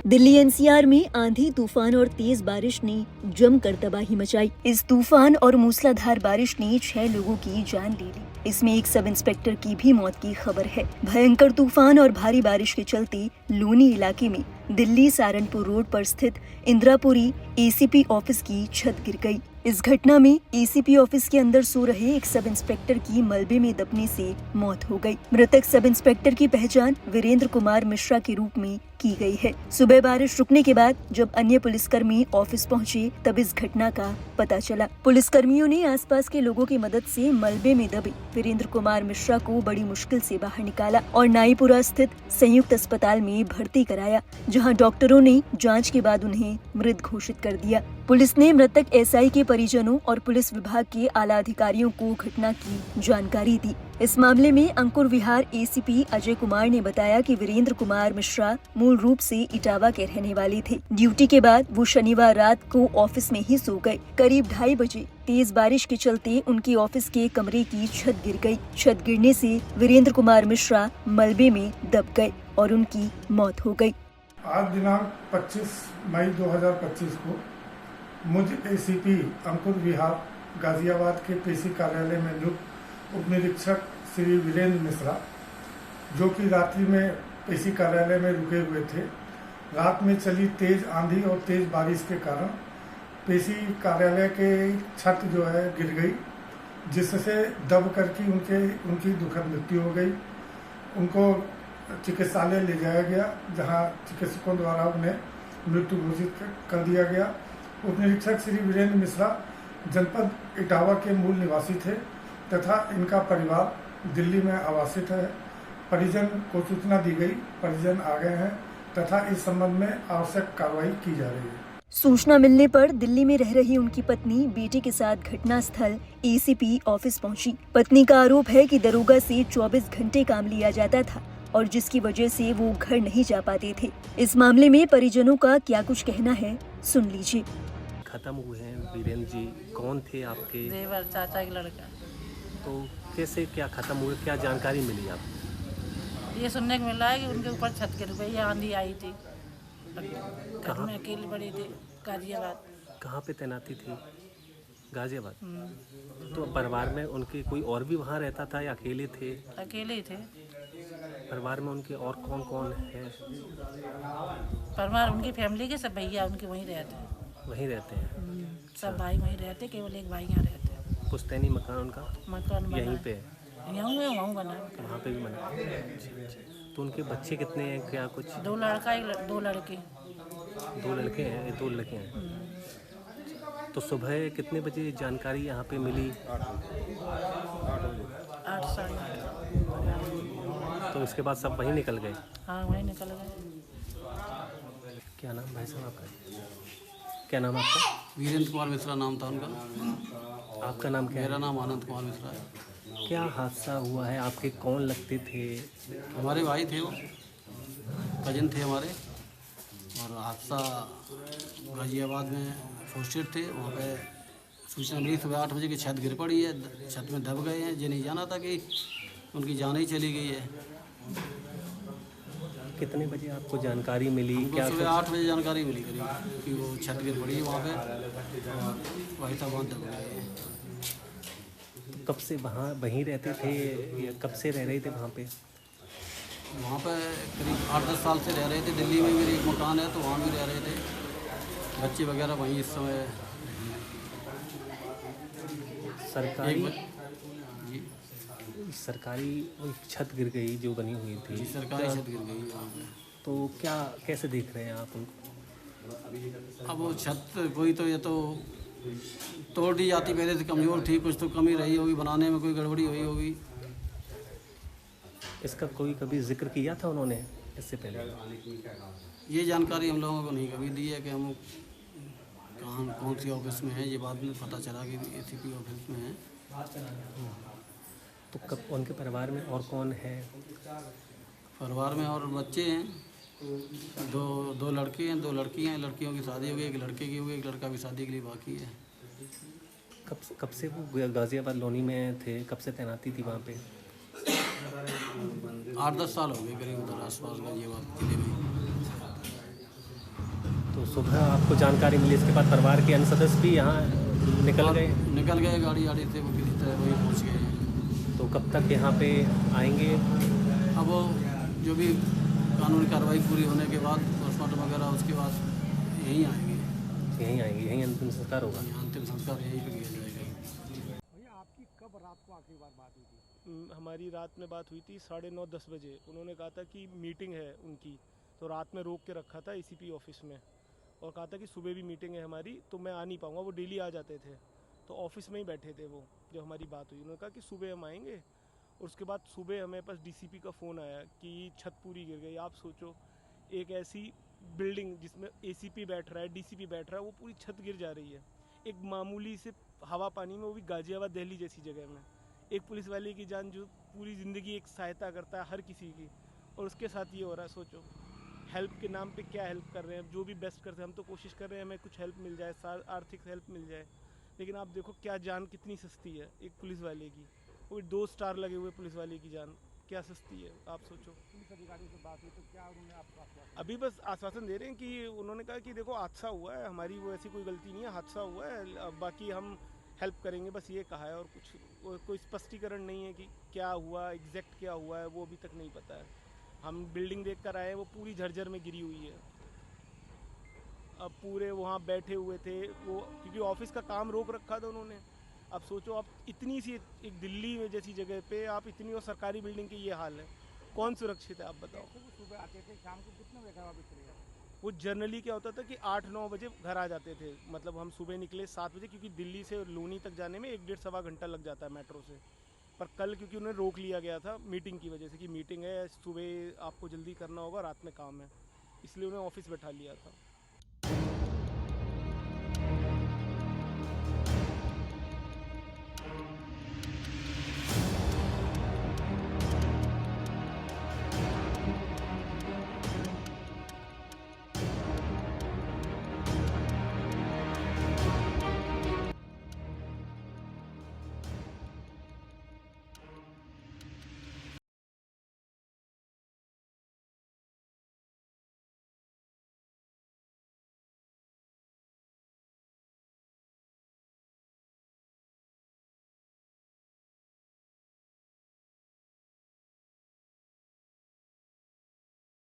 Delhi NCR में आंधी तूफान और तेज बारिश ने जमकर तबाही मचाई। इस तूफान और मूसलाधार बारिश ने 6 लोगों की जान ले ली। इसमें एक सब इंस्पेक्टर की भी मौत की खबर है। भयंकर तूफान और भारी बारिश के चलते लोनी इलाके में दिल्ली सहारनपुर रोड पर स्थित इंदिरापुरी एसीपी ऑफिस की छत गिर गई। इस घटना में एसीपी ऑफिस के अंदर सो रहे एक सब इंस्पेक्टर की मलबे में दबने से मौत हो गई। मृतक सब इंस्पेक्टर की पहचान वीरेंद्र कुमार मिश्रा के रूप में की गई है। सुबह बारिश रुकने के बाद जब अन्य पुलिसकर्मी ऑफिस पहुंचे तब इस घटना का पता चला। पुलिसकर्मियों ने आसपास के लोगों की मदद से मलबे में दबे वीरेंद्र कुमार मिश्रा को बड़ी मुश्किल से बाहर निकाला और नाईपुरा स्थित संयुक्त अस्पताल में भर्ती कराया, जहां डॉक्टरों ने जांच के बाद उन्हें मृत घोषित कर दिया। पुलिस ने मृतक एसआई के परिजनों और पुलिस विभाग के आला अधिकारियों को घटना की जानकारी दी। इस मामले में अंकुर विहार एसीपी अजय कुमार ने बताया कि वीरेंद्र कुमार मिश्रा मूल रूप से इटावा के रहने वाले थे। ड्यूटी के बाद वो शनिवार रात को ऑफिस में ही सो गए। करीब 2:30 बजे तेज बारिश के चलते उनके ऑफिस के कमरे की छत गिर गई। छत गिरने से वीरेंद्र कुमार मिश्रा मलबे में दब गए और उनकी मौत हो गई। आज दिनांक 25 मई 2025 को मुझ एसीपी अंकुर विहार गाजियाबाद के पेशी कार्यालय में नियुक्त उप निरीक्षक श्री वीरेंद्र मिश्रा, जो कि रात्रि में पेशी कार्यालय में रुके हुए थे, रात में चली तेज आंधी और तेज बारिश के कारण पेशी कार्यालय के छत जो है गिर गई, जिससे दब करके उनकी दुखद मृत्यु हो गई। उनको चिकित्सालय ले जाया गया, जहां चिकित्सकों द्वारा उन्हें मृत्यु घोषित कर दिया गया। उप निरीक्षक श्री वीरेंद्र मिश्रा जनपद इटावा के मूल निवासी थे तथा इनका परिवार दिल्ली में आवासित है। परिजन को सूचना दी गई, परिजन आ गए हैं तथा इस संबंध में आवश्यक कार्रवाई की जा रही है। सूचना मिलने पर दिल्ली में रह रही उनकी पत्नी बेटे के साथ घटनास्थल एसीपी ऑफिस पहुंची। पत्नी का आरोप है कि दरोगा से 24 घंटे काम लिया जाता था और जिसकी वजह से वो घर नहीं जा पाते थे। इस मामले में परिजनों का क्या कुछ कहना है, सुन लीजिए। खत्म हुए हैं वीरेंद्र जी, कौन थे आपके? देवर चाचा का लड़का। तो कैसे क्या खत्म हुए, क्या जानकारी मिली आपको? ये सुनने को मिला है कि उनके ऊपर छत गिर गई, आंधी आई थी, घर में अकेले पड़ी थी। गाजियाबाद। कहाँ पे तैनाती थी? गाजियाबाद। तो परिवार में उनके कोई और भी वहाँ रहता था या अकेले थे? अकेले ही थे। परिवार में उनके और कौन कौन है? परिवार उनकी फैमिली के सब भैया उनके वहीं रहते हैं। वहीं रहते हैं? सब भाई वहीं रहते, केवल एक भाई यहाँ रहते हैं। पुश्तैनी मकान उनका? मकान यहीं पे? वहाँ बना। वहाँ पे भी बना। तो उनके बच्चे कितने हैं, क्या कुछ? 2 लड़का 2 लड़के। 2 लड़के हैं, 2 लड़के हैं। तो सुबह कितने बजे जानकारी यहाँ पे मिली? 8 साढ़े 8। तो उसके बाद सब वहीं निकल गए? हाँ, वहीं निकल गए। क्या नाम भाई साहब आपका? क्या नाम आपका? वीरेंद्र कुमार मिश्रा नाम था उनका। आपका नाम क्या है? मेरा नाम आनंद कुमार मिश्रा है। क्या हादसा हुआ है? आपके कौन लगते थे? हमारे भाई थे, वो कजिन थे हमारे। और हादसा गाजियाबाद में पोस्टेड थे, वहाँ पे सूचना मिली सुबह 8 बजे की छत गिर पड़ी है, छत में दब गए हैं। ये नहीं जाना था कि उनकी जान ही चली गई है। कितने बजे आपको जानकारी मिली? क्या सुबह 8 बजे जानकारी मिली करीब कि वो छत गिर पड़ी है वहाँ पे, भाई साहब वहाँ दब गए हैं। तो कब से वहीं रहते थे या कब से रह रहे थे वहाँ पे? वहाँ पे करीब 8-10 साल से रह रहे थे। दिल्ली में मेरी एक मकान है तो वहाँ भी रह रहे थे। बच्चे वगैरह वहीं इस समय। सरकारी छत गिर गई जो बनी हुई थी? जी, सरकारी छत गिर गई वहाँ पे। तो क्या कैसे देख रहे हैं आप उनको? अब वो छत कोई तो ये तो तोड़ दी जाती, पहले से कमज़ोर थी, कुछ तो कमी रही होगी, बनाने में कोई गड़बड़ी हुई होगी। इसका कोई कभी जिक्र किया था उन्होंने इससे पहले? ये जानकारी हम लोगों को नहीं कभी दी है कि हम कौन सी ऑफिस में है। ये बाद में पता चला कि एसीपी ऑफिस में है। तो कब उनके परिवार में और कौन है? परिवार में और बच्चे हैं, दो लड़के हैं, 2 लड़की हैं। लड़कियों की शादी हो गई, एक लड़के की हो गई, एक लड़का भी शादी के लिए बाकी है। कब से वो गाजियाबाद लोनी में थे? कब से तैनाती थी वहाँ पे? 8-10 साल हो गए करीब उधर आसपास गाजियाबाद जिले में। तो सुबह आपको जानकारी मिली, इसके बाद परिवार के अन्य सदस्य भी यहाँ निकल गए? निकल गए, गाड़ी आड़ी से वो किसी तरह वही पहुँच गए। तो कब तक यहाँ पे आएंगे? अब वो जो भी कानूनी कार्रवाई पूरी होने के बाद पोस्टमार्टम वगैरह, उसके बाद यहीं आएंगे। यहीं आएंगे, यहीं अंतिम संस्कार होगा? अंतिम संस्कार यहीं पे किया जाएगा। भैया आपकी कब रात को आखिरी बार बात हुई थी? हमारी रात में बात हुई थी 9:30-10 बजे। उन्होंने कहा था कि मीटिंग है उनकी, तो रात में रोक के रखा था एसीपी ऑफिस में, और कहा था कि सुबह भी मीटिंग है हमारी, तो मैं आ नहीं पाऊँगा। वो डेली आ जाते थे, तो ऑफिस में ही बैठे थे वो जब हमारी बात हुई। उन्होंने कहा कि सुबह हम आएंगे, और उसके बाद सुबह हमें पास डीसीपी का फ़ोन आया कि छत पूरी गिर गई। आप सोचो, एक ऐसी बिल्डिंग जिसमें एसीपी बैठ रहा है, डीसीपी बैठ रहा है, वो पूरी छत गिर जा रही है एक मामूली से हवा पानी में, वो भी गाजियाबाद दिल्ली जैसी जगह में। एक पुलिस वाले की जान जो पूरी ज़िंदगी एक सहायता करता है हर किसी की, और उसके साथ ये हो रहा है। सोचो, हेल्प के नाम पे क्या हेल्प कर रहे हैं, जो भी बेस्ट करते हैं हम तो कोशिश कर रहे हैं हमें कुछ हेल्प मिल जाए, आर्थिक हेल्प मिल जाए, लेकिन आप देखो क्या जान कितनी सस्ती है एक पुलिस वाले की, वो 2 स्टार लगे हुए पुलिस वाले की जान क्या सस्ती है, आप सोचो। पुलिस अधिकारियों से बात हुई तो क्या उन्होंने आपको आश्वासन? अभी बस आश्वासन दे रहे हैं कि उन्होंने कहा कि देखो हादसा हुआ है, हमारी वो ऐसी कोई गलती नहीं है, हादसा हुआ है, अब बाकी हम हेल्प करेंगे, बस ये कहा है। और कुछ कोई स्पष्टीकरण नहीं है कि क्या हुआ, एग्जैक्ट क्या हुआ है वो अभी तक नहीं पता है। हम बिल्डिंग देख कर आए, वो पूरी झरझर में गिरी हुई है। अब पूरे वहाँ बैठे हुए थे वो, क्योंकि ऑफिस का काम रोक रखा था उन्होंने। अब सोचो, आप इतनी सी एक दिल्ली में जैसी जगह पे आप इतनी और सरकारी बिल्डिंग की ये हाल है, कौन सुरक्षित है आप बताओ। कैसे वो सुबह आते थे, शाम को कितने बजे घर वापस चले जाते? वो जनरली क्या होता था कि 8-9 बजे घर आ जाते थे, मतलब हम सुबह निकले 7 बजे, क्योंकि दिल्ली से लूनी तक जाने में 1-1.5 घंटा लग जाता है मेट्रो से। पर कल क्योंकि उन्हें रोक लिया गया था मीटिंग की वजह से, कि मीटिंग है, सुबह आपको जल्दी करना होगा, रात में काम है, इसलिए उन्हें ऑफिस बैठा लिया था।